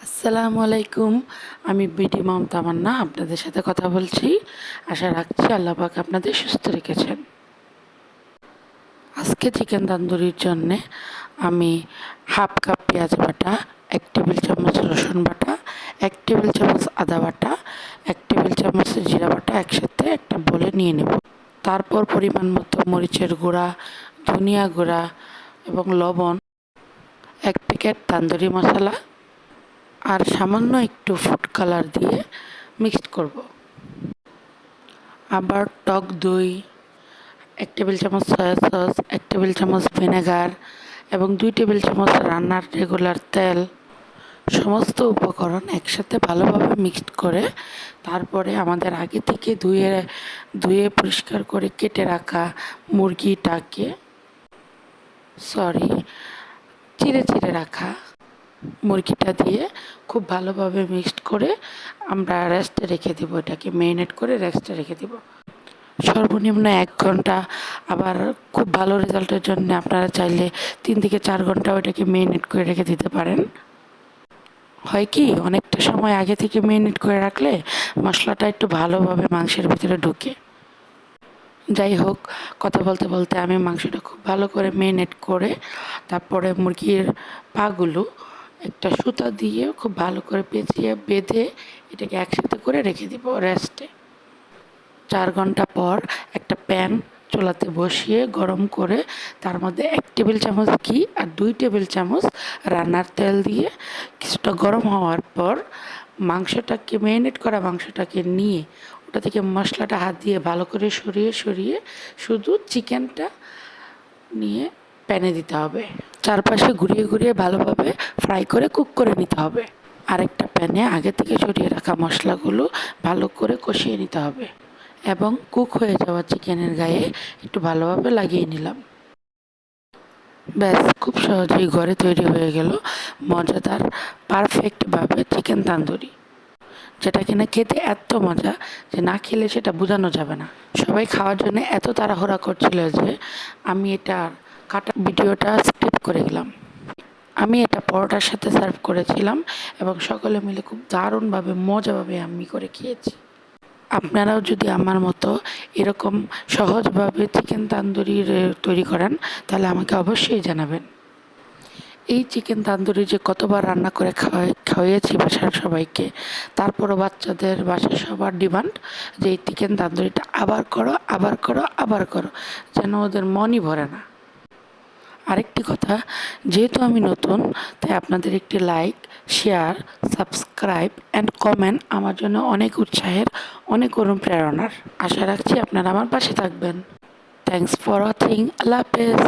আসসালামু আলাইকুম। আমি বিডি মম তামান্না আপনাদের সাথে কথা বলছি। আশা রাখছি আল্লাহ পাক আপনাদের সুস্থ রেখেছেন। আজকে চিকেন তন্দুরির জন্যে আমি হাফ কাপ পেঁয়াজ বাটা, 1 টেবিল চামচ রসুন বাটা, 1 টেবিল চামচ আদা বাটা, 1 টেবিল চামচ জিরা বাটা একসাথে একটা বলে নিয়ে নেব। তারপর পরিমাণ মতো মরিচের গুঁড়া, ধনিয়া গুঁড়া এবং লবণ, 1 প্যাকেট তান্দুরি মশলা আর সামান্য একটু ফুড কালার দিয়ে মিক্সড করব। আবার টক দই, 1 টেবিল চামচ সয়া সস, 1 টেবিল চামচ ভিনেগার এবং 2 টেবিল চামচ রান্নার রেগুলার তেল, সমস্ত উপকরণ একসাথে ভালোভাবে মিক্সড করে তারপরে আমাদের আগে থেকে ধুয়ে পরিষ্কার করে কেটে রাখা মুরগিটাকে চিড়ে চিড়ে রাখা মুরগিটা দিয়ে খুব ভালোভাবে মিক্সড করে আমরা রেস্টে রেখে দেবো। এটাকে ম্যারিনেট করে রেস্টে রেখে দেবো সর্বনিম্ন 1 ঘন্টা। আবার খুব ভালো রেজাল্টের জন্য আপনারা চাইলে 3 থেকে 4 ঘন্টা ওইটাকে ম্যারিনেট করে রেখে দিতে পারেন। হয় কি, অনেকটা সময় আগে থেকে ম্যারিনেট করে রাখলে মশলাটা একটু ভালোভাবে মাংসের ভিতরে ঢুকে। যাই হোক, কথা বলতে বলতে আমি মাংসটা খুব ভালো করে ম্যারিনেট করে তারপরে মুরগির পাগুলো একটা সুতা দিয়ে খুব ভালো করে পেঁচিয়ে বেঁধে এটাকে একসাথে করে রেখে দিব রেস্টে। 4 ঘন্টা পর একটা প্যান চুলাতে বসিয়ে গরম করে তার মধ্যে 1 টেবিল চামচ ঘি আর 2 টেবিল চামচ রান্নার তেল দিয়ে কিছুটা গরম হওয়ার পর ম্যারিনেট করা মাংসটাকে নিয়ে ওটা থেকে মশলাটা হাত দিয়ে ভালো করে সরিয়ে সরিয়ে শুধু চিকেনটা নিয়ে প্যানে দিতে হবে। চারপাশে ঘুরিয়ে ঘুরিয়ে ভালোভাবে ফ্রাই করে কুক করে নিতে হবে। আরেকটা প্যানে আগে থেকে সরিয়ে রাখা মশলাগুলো ভালো করে কষিয়ে নিতে হবে এবং কুক হয়ে যাওয়া চিকেনের গায়ে একটু ভালোভাবে লাগিয়ে নিলাম। ব্যাস, খুব সহজেই ঘরে তৈরি হয়ে গেল মজাদার পারফেক্টভাবে চিকেন তান্দুরি, যেটা কিনা খেতে এত মজা যে না খেলে সেটা বোঝানো যাবে না। সবাই খাওয়ার জন্য এত তাড়াহুড়া করছিল যে আমি এটার কাটা ভিডিওটা স্কিপ করে গেলাম। আমি এটা পরোটার সাথে সার্ভ করেছিলাম এবং সকলে মিলে খুব দারুণভাবে মজাভাবে আমি করে খেয়েছি। আপনারাও যদি আমার মতো এরকম সহজভাবে চিকেন তান্দুরি তৈরি করেন তাহলে আমাকে অবশ্যই জানাবেন। এই চিকেন তান্দুরি যে কতবার রান্না করে খাওয়াইয়েছি বাসার সবাইকে, তারপরও বাসার সবার ডিমান্ড যে এই চিকেন তান্দুরিটা আবার করো, আবার করো, আবার করো, যেন ওদের মনই ভরে না। আরেকটি কথা, যেহেতু আমি নতুন, তাই আপনাদের একটি like, share, subscribe and comment আমার জন্য অনেক উৎসাহের, অনেক অনুপ্রেরণার। আশা রাখছি আপনারা আমার পাশে থাকবেন। Thanks for watching. আল্লাহ হাফেজ।